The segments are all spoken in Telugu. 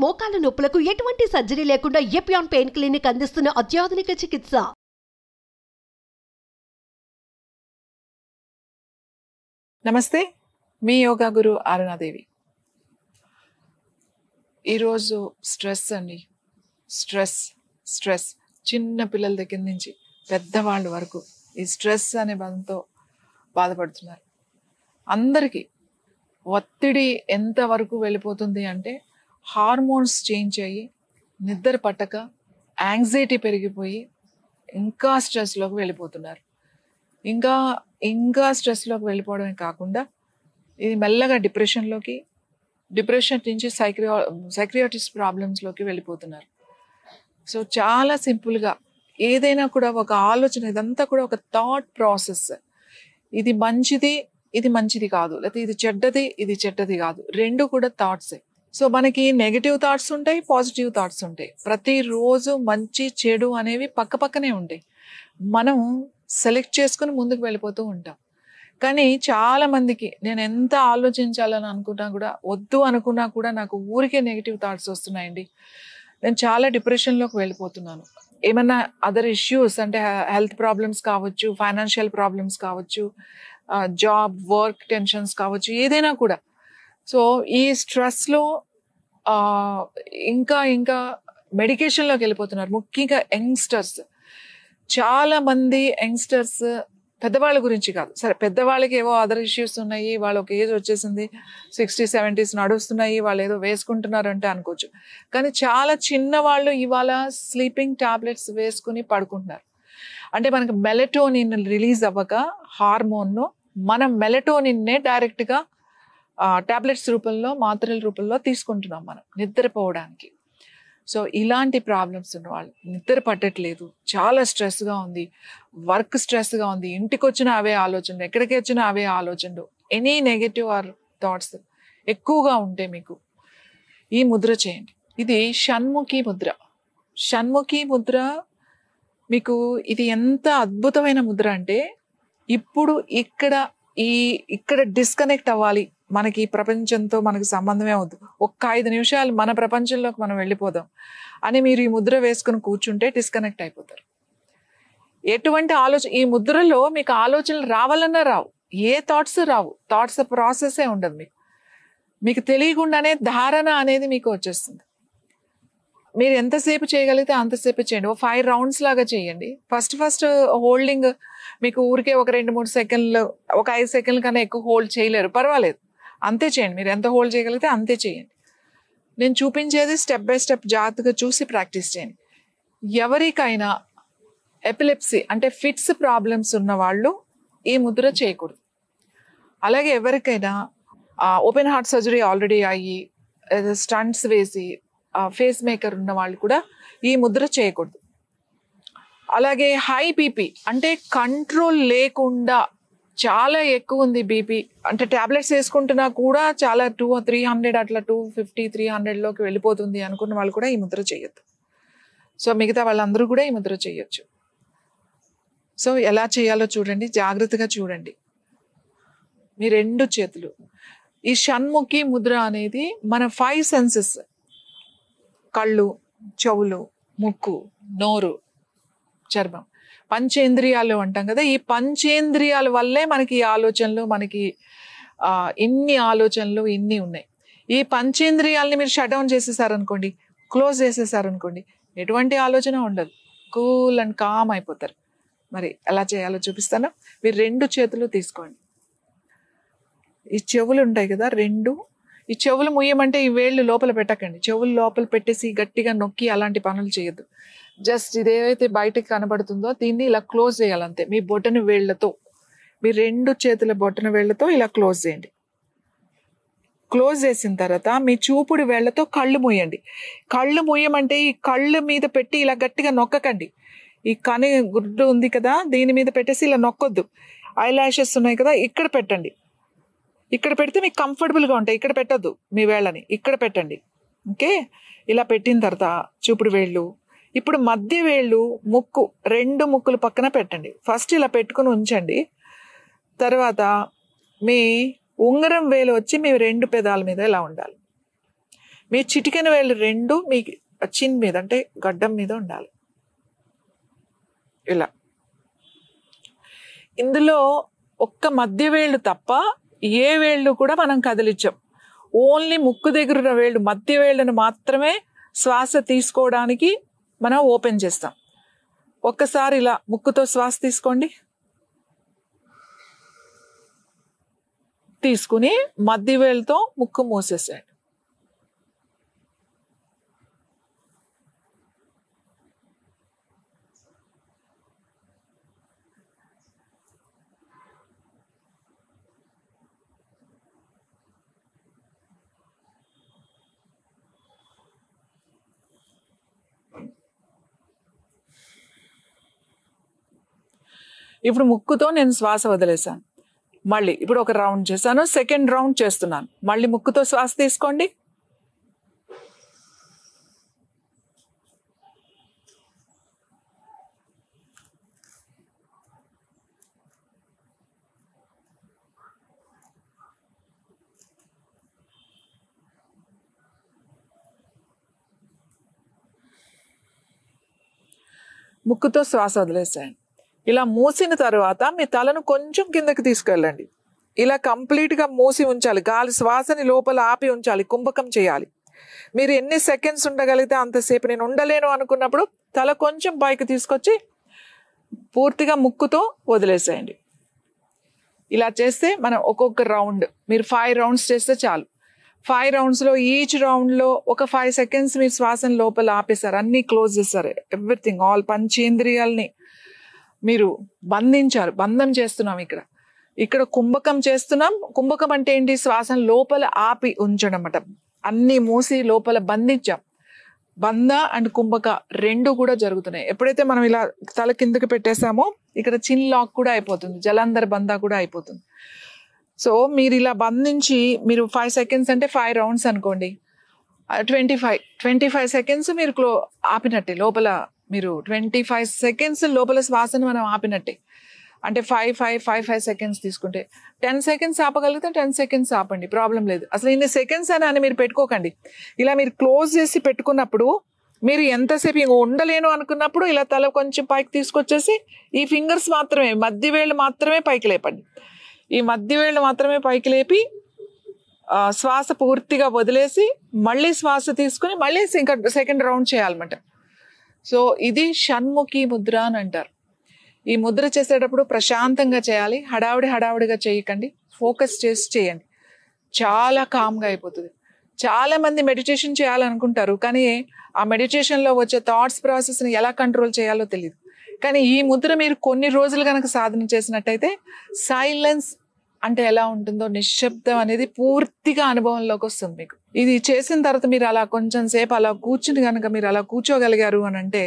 మోకాల నొప్పులకు ఎటువంటి సర్జరీ లేకుండా ఎపియాన్ పెయిన్ క్లినిక్ అందిస్తున్న అత్యాధునిక చికిత్స. నమస్తే, మీ యోగా గురు అరుణాదేవి. ఈరోజు స్ట్రెస్ అండి. స్ట్రెస్ చిన్న పిల్లల దగ్గర నుంచి పెద్దవాళ్ళ వరకు ఈ స్ట్రెస్ అనే పదంతో బాధపడుతున్నారు. అందరికీ ఒత్తిడి ఎంతవరకు వెళ్ళిపోతుంది అంటే హార్మోన్స్ చేంజ్ అయ్యి నిద్ర పట్టక యాంగ్జైటీ పెరిగిపోయి ఇంకా స్ట్రెస్లోకి వెళ్ళిపోతున్నారు. ఇంకా స్ట్రెస్లోకి వెళ్ళిపోవడమే కాకుండా ఇది మెల్లగా డిప్రెషన్ నుంచి సైక్రియాటిస్ట్ ప్రాబ్లమ్స్లోకి వెళ్ళిపోతున్నారు. సో చాలా సింపుల్గా ఏదైనా కూడా ఒక ఆలోచన, ఇదంతా కూడా ఒక థాట్ ప్రాసెస్. ఇది మంచిది, ఇది మంచిది కాదు, లేకపోతే ఇది చెడ్డది కాదు, రెండు కూడా థాట్సే. సో మనకి నెగిటివ్ థాట్స్ ఉంటాయి, పాజిటివ్ థాట్స్ ఉంటాయి. ప్రతిరోజు మంచి చెడు అనేవి పక్కనే ఉంటాయి. మనం సెలెక్ట్ చేసుకుని ముందుకు వెళ్ళిపోతూ ఉంటాం. కానీ చాలా మందికి నేను ఎంత ఆలోచించాలని అనుకున్నా కూడా, వద్దు అనుకున్నా కూడా నాకు ఊరికే నెగిటివ్ థాట్స్ వస్తున్నాయండి. నేను చాలా డిప్రెషన్లోకి వెళ్ళిపోతున్నాను. ఏమన్నా అదర్ ఇష్యూస్ అంటే హెల్త్ ప్రాబ్లమ్స్ కావచ్చు, ఫైనాన్షియల్ ప్రాబ్లమ్స్ కావచ్చు, జాబ్ వర్క్ టెన్షన్స్ కావచ్చు, ఏదైనా కూడా. సో ఈ స్ట్రెస్లో ఇంకా మెడికేషన్లోకి వెళ్ళిపోతున్నారు. ముఖ్యంగా యంగ్స్టర్స్, చాలా మంది యంగ్స్టర్స్, పెద్దవాళ్ళ గురించి కాదు, సరే పెద్దవాళ్ళకి ఏవో అదర్ ఇష్యూస్ ఉన్నాయి, వాళ్ళ ఒక ఏజ్ వచ్చేసింది, 60s 70s నడుస్తున్నాయి, వాళ్ళు ఏదో వేసుకుంటున్నారంటే అనుకోవచ్చు. కానీ చాలా చిన్నవాళ్ళు ఇవాళ స్లీపింగ్ టాబ్లెట్స్ వేసుకుని పడుకుంటున్నారు. అంటే మనకు మెలటోనిన్ రిలీజ్ అవ్వక హార్మోన్ను మనం మెలటోనిన్నే డైరెక్ట్గా టాబ్లెట్స్ రూపంలో, మాత్రల రూపంలో తీసుకుంటున్నాం మనం నిద్రపోవడానికి. సో ఇలాంటి ప్రాబ్లమ్స్ ఉన్నవాళ్ళు, నిద్ర పట్టట్లేదు, చాలా స్ట్రెస్గా ఉంది, వర్క్ స్ట్రెస్గా ఉంది, ఇంటికి వచ్చిన అవే ఆలోచనలు, ఎక్కడికి వచ్చినా అవే ఆలోచనలు, ఎనీ నెగటివ్ ఆర్ థాట్స్ ఎక్కువగా ఉంటే మీకు ఈ ముద్ర చేయండి. ఇది షణ్ముఖి ముద్ర. షణ్ముఖి ముద్ర మీకు ఇది ఎంత అద్భుతమైన ముద్ర అంటే, ఇప్పుడు ఇక్కడ డిస్కనెక్ట్ అవ్వాలి, మనకి ఈ ప్రపంచంతో మనకు సంబంధమే వద్దు, ఒక్క 5 నిమిషాలు మన ప్రపంచంలోకి మనం వెళ్ళిపోదాం అని మీరు ఈ ముద్ర వేసుకుని కూర్చుంటే డిస్కనెక్ట్ అయిపోతారు. ఎటువంటి ఈ ముద్రలో మీకు ఆలోచనలు రావాలన్నా రావు, ఏ థాట్స్ రావు, థాట్స్ ప్రాసెసే ఉండదు. మీకు తెలియకుండానే ధారణ అనేది మీకు వచ్చేస్తుంది. మీరు ఎంతసేపు చేయగలిగితే అంతసేపు చేయండి. 5 రౌండ్స్ లాగా చేయండి. ఫస్ట్ హోల్డింగ్ మీకు ఊరికే ఒక 2-3 సెకండ్లు, ఒక 5 సెకండ్ల కన్నా ఎక్కువ హోల్డ్ చేయలేరు, పర్వాలేదు, అంతే చేయండి. మీరు ఎంత హోల్డ్ చేయగలిగితే అంతే చేయండి. నేను చూపించేది స్టెప్ బై స్టెప్ జాగ్రత్తగా చూసి ప్రాక్టీస్ చేయండి. ఎవరికైనా ఎపిలెప్సీ అంటే ఫిట్స్ ప్రాబ్లమ్స్ ఉన్న వాళ్ళు ఈ ముద్ర చేయకూడదు. అలాగే ఎవరికైనా ఓపెన్ హార్ట్ సర్జరీ ఆల్రెడీ అయ్యి స్టంట్స్ వేసి ఫేస్ మేకర్ ఉన్న వాళ్ళు కూడా ఈ ముద్ర చేయకూడదు. అలాగే హై బీపీ అంటే కంట్రోల్ లేకుండా చాలా ఎక్కువ ఉంది బీపీ, అంటే ట్యాబ్లెట్స్ వేసుకుంటున్నా కూడా చాలా 200-300 అట్లా 250-300లోకి వెళ్ళిపోతుంది అనుకున్న వాళ్ళు కూడా ఈ ముద్ర చేయొద్దు. సో మిగతా వాళ్ళందరూ కూడా ఈ ముద్ర చేయొచ్చు. సో ఎలా చేయాలో చూడండి, జాగ్రత్తగా చూడండి. మీ 2 చేతులు, ఈ షణ్ముఖి ముద్ర అనేది మన 5 సెన్సెస్, కళ్ళు, చెవులు, ముక్కు, నోరు, చర్మం, పంచేంద్రియాలు అంటాం కదా. ఈ పంచేంద్రియాల వల్లే మనకి ఈ ఆలోచనలు, మనకి ఇన్ని ఆలోచనలు ఇన్ని ఉన్నాయి. ఈ పంచేంద్రియాలని మీరు షట్ డౌన్ చేసేసారనుకోండి, క్లోజ్ చేసేసారనుకోండి, ఎటువంటి ఆలోచన ఉండదు, కూల్ అండ్ కామ్ అయిపోతారు. మరి ఎలా చేయాలో చూపిస్తాను. మీరు 2 చేతులు తీసుకోండి. ఈ చెవులు ఉంటాయి కదా 2, ఈ చెవులు ముయ్యమంటే ఈ వేళ్ళు లోపల పెట్టకండి. చెవులు లోపల పెట్టేసి గట్టిగా నొక్కి అలాంటి పనులు చేయొద్దు. జస్ట్ ఇదేదైతే బయటకు కనబడుతుందో దీన్ని ఇలా క్లోజ్ చేయాలంతే. మీ బొటన వేళ్లతో, మీ 2 చేతుల బొటన వేళ్లతో ఇలా క్లోజ్ చేయండి. క్లోజ్ చేసిన తర్వాత మీ చూపుడు వేళ్లతో కళ్ళు మూయండి. కళ్ళు మూయమంటే ఈ కళ్ళు మీద పెట్టి ఇలా గట్టిగా నొక్కకండి. ఈ కని గుడ్డు ఉంది కదా, దీని మీద పెట్టేసి ఇలా నొక్కొద్దు. ఐ లాషెస్ ఉన్నాయి కదా, ఇక్కడ పెట్టండి. ఇక్కడ పెడితే మీకు కంఫర్టబుల్గా ఉంటాయి. ఇక్కడ పెట్టద్దు, మీ వేళ్ళని ఇక్కడ పెట్టండి. ఓకే, ఇలా పెట్టిన తర్వాత చూపుడు వేళ్ళు, ఇప్పుడు మధ్య వేళ్ళు, ముక్కు, 2 ముక్కులు పక్కన పెట్టండి. ఫస్ట్ ఇలా పెట్టుకుని ఉంచండి. తర్వాత మీ ఉంగరం వేలు వచ్చి మీ 2 పెదాల మీద ఇలా ఉండాలి. మీ చిటికెన వేళ్ళు రెండు మీ చిన్ మీద అంటే గడ్డం మీద ఉండాలి. ఇలా ఇందులో ఒక్క మధ్య వేళ్ళు తప్ప ఏ వేళ్ళు కూడా మనం కదిలించాం. ఓన్లీ ముక్కు దగ్గర ఉన్న వేళ్ళు, మధ్య వేళ్ళను మాత్రమే శ్వాస తీసుకోవడానికి మనం ఓపెన్ చేస్తాం. ఒక్కసారి ఇలా ముక్కుతో శ్వాస తీసుకోండి. తీసుకుని మధ్య వేళ్ళతో ముక్కు మూసేసేయండి. ఇప్పుడు ముక్కుతో నేను శ్వాస వదిలేశాను. మళ్ళీ ఇప్పుడు ఒక రౌండ్ చేశాను, సెకండ్ రౌండ్ చేస్తున్నాను. మళ్ళీ ముక్కుతో శ్వాస తీసుకోండి. ముక్కుతో శ్వాస వదిలేసేయండి. ఇలా మూసిన తర్వాత మీ తలను కొంచెం కిందకి తీసుకెళ్ళండి. ఇలా కంప్లీట్గా మూసి ఉంచాలి. గాలి శ్వాసని లోపల ఆపి ఉంచాలి, కుంభకం చేయాలి. మీరు ఎన్ని సెకండ్స్ ఉండగలిగితే అంతసేపు. నేను ఉండలేను అనుకున్నప్పుడు తల కొంచెం పైకి తీసుకొచ్చి పూర్తిగా ముక్కుతో వదిలేసేయండి. ఇలా చేస్తే మనం ఒక్కొక్క రౌండ్, మీరు 5 రౌండ్స్ చేస్తే చాలు. 5 రౌండ్స్లో ఈచ్ రౌండ్లో ఒక 5 సెకండ్స్ మీరు శ్వాసను లోపల ఆపేశారు, అన్నీ క్లోజ్ చేశారు. ఎవ్రీథింగ్, ఆల్ పంచేంద్రియాలని మీరు బంధించారు. బంధం చేస్తున్నాం. ఇక్కడ కుంభకం చేస్తున్నాం. కుంభకం అంటే ఏంటి? శ్వాసను లోపల ఆపి ఉంచడం అన్నమాట. అన్నీ మూసి లోపల బంధించాం. బంధ అండ్ కుంభక రెండు కూడా జరుగుతున్నాయి. ఎప్పుడైతే మనం ఇలా తల కిందకి పెట్టేసామో ఇక్కడ చిన్ లాక్ కూడా అయిపోతుంది, జలంధర్ బంధ కూడా అయిపోతుంది. సో మీరు ఇలా బంధించి మీరు 5 సెకండ్స్ అంటే 5 రౌండ్స్ అనుకోండి, 25 సెకండ్స్ మీరు ఆపినట్టే. లోపల మీరు 25 సెకండ్స్ లోపల శ్వాసను మనం ఆపినట్టే. అంటే 5 సెకండ్స్ తీసుకుంటే 10 సెకండ్స్ ఆపగలిగితే 10 సెకండ్స్ ఆపండి, ప్రాబ్లం లేదు. అసలు ఇన్ని సెకండ్స్ అని మీరు పెట్టుకోకండి. ఇలా మీరు క్లోజ్ చేసి పెట్టుకున్నప్పుడు మీరు ఎంతసేపు ఇంక ఉండలేను అనుకున్నప్పుడు ఇలా తల కొంచెం పైకి తీసుకొచ్చేసి ఈ ఫింగర్స్ మాత్రమే, మధ్య వేళ్ళు మాత్రమే పైకి లేపండి. ఈ మధ్య వేళ్ళు మాత్రమే పైకి లేపి శ్వాస పూర్తిగా వదిలేసి మళ్ళీ శ్వాస తీసుకుని మళ్ళీ సెకండ్ రౌండ్ చేయాలన్నమాట. సో ఇది షణ్ముఖి ముద్ర అని అంటారు. ఈ ముద్ర చేసేటప్పుడు ప్రశాంతంగా చేయాలి. హడావుడిగా చేయకండి, ఫోకస్ చేసి చేయండి. చాలా కామ్గా అయిపోతుంది. చాలా మంది మెడిటేషన్ చేయాలనుకుంటారు, కానీ ఆ మెడిటేషన్లో వచ్చే థాట్స్ ప్రాసెస్ని ఎలా కంట్రోల్ చేయాలో తెలియదు. కానీ ఈ ముద్ర మీరు కొన్ని రోజులు కనుక సాధన చేసినట్టయితే సైలెన్స్ అంటే ఎలా ఉంటుందో, నిశ్శబ్దం అనేది పూర్తిగా అనుభవంలోకి వస్తుంది మీకు. ఇది చేసిన తర్వాత మీరు అలా కొంచెం సేపు అలా కూర్చుని కనుక మీరు అలా కూర్చోగలిగారు అని అంటే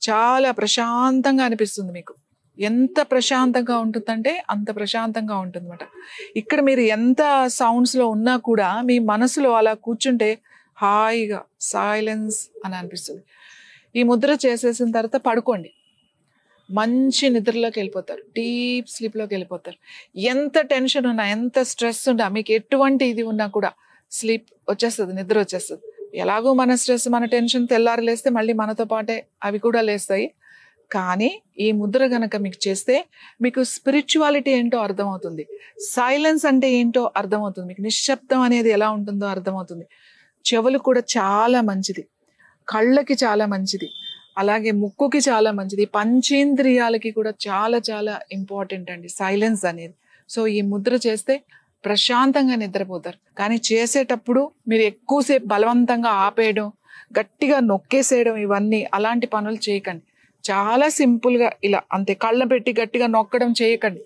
చాలా ప్రశాంతంగా అనిపిస్తుంది మీకు. ఎంత ప్రశాంతంగా ఉంటుందంటే అంత ప్రశాంతంగా ఉంటుంది అన్నమాట. ఇక్కడ మీరు ఎంత సౌండ్స్లో ఉన్నా కూడా మీ మనసులో అలా కూర్చుంటే హాయిగా సైలెన్స్ అని అనిపిస్తుంది. ఈ ముద్ర చేసేసిన తర్వాత పడుకోండి, మంచి నిద్రలోకి వెళ్ళిపోతారు, డీప్ స్లీప్లోకి వెళ్ళిపోతారు. ఎంత టెన్షన్ ఉన్నా, ఎంత స్ట్రెస్ ఉన్నా, మీకు ఎటువంటి ఇది ఉన్నా కూడా స్లీప్ వచ్చేస్తుంది, నిద్ర వచ్చేస్తుంది. ఎలాగో మన స్ట్రెస్, మన టెన్షన్ తెల్లారి లేస్తే మళ్ళీ మనతో పాటే అవి కూడా లేస్తాయి. కానీ ఈ ముద్ర గనక మీకు చేస్తే మీకు స్పిరిచువాలిటీ ఏంటో అర్థమవుతుంది, సైలెన్స్ అంటే ఏంటో అర్థమవుతుంది, మీకు నిశ్శబ్దం అనేది ఎలా ఉంటుందో అర్థమవుతుంది. చెవులు కూడా చాలా మంచిది, కళ్ళకి చాలా మంచిది, అలాగే ముక్కుకి చాలా మంచిది, పంచేంద్రియాలకి కూడా చాలా చాలా ఇంపార్టెంట్ అండి సైలెన్స్ అనేది. సో ఈ ముద్ర చేస్తే ప్రశాంతంగా నిద్రపోతారు. కానీ చేసేటప్పుడు మీరు ఎక్కువసేపు బలవంతంగా ఆపేయడం, గట్టిగా నొక్కేసేయడం, ఇవన్నీ అలాంటి పనులు చేయకండి. చాలా సింపుల్గా ఇలా అంతే, కళ్ళ పెట్టి గట్టిగా నొక్కడం చేయకండి.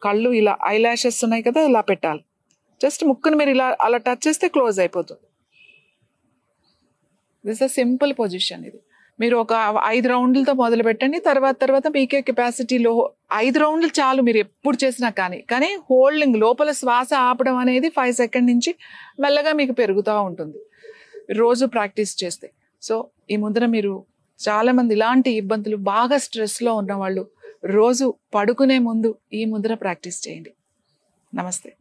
కళ్ళు ఇలా ఐలాషెస్ ఉన్నాయి కదా, ఇలా పెట్టాలి. జస్ట్ ముక్కును మీరు ఇలా అలా టచ్ చేస్తే క్లోజ్ అయిపోతుంది. This a simple position. ఇది మీరు ఒక 5 రౌండ్లతో మొదలు పెట్టండి. తర్వాత మీకే కెపాసిటీలో 5 రౌండ్లు చాలు మీరు ఎప్పుడు చేసినా. కానీ హోల్డింగ్, లోపల శ్వాస ఆపడం అనేది 5 సెకండ్ నుంచి మెల్లగా మీకు పెరుగుతూ ఉంటుంది రోజు ప్రాక్టీస్ చేస్తే. సో ఈ ముద్ర మీరు చాలామంది ఇలాంటి ఇబ్బందులు, బాగా స్ట్రెస్లో ఉన్నవాళ్ళు రోజు పడుకునే ముందు ఈ ముద్ర ప్రాక్టీస్ చేయండి. నమస్తే.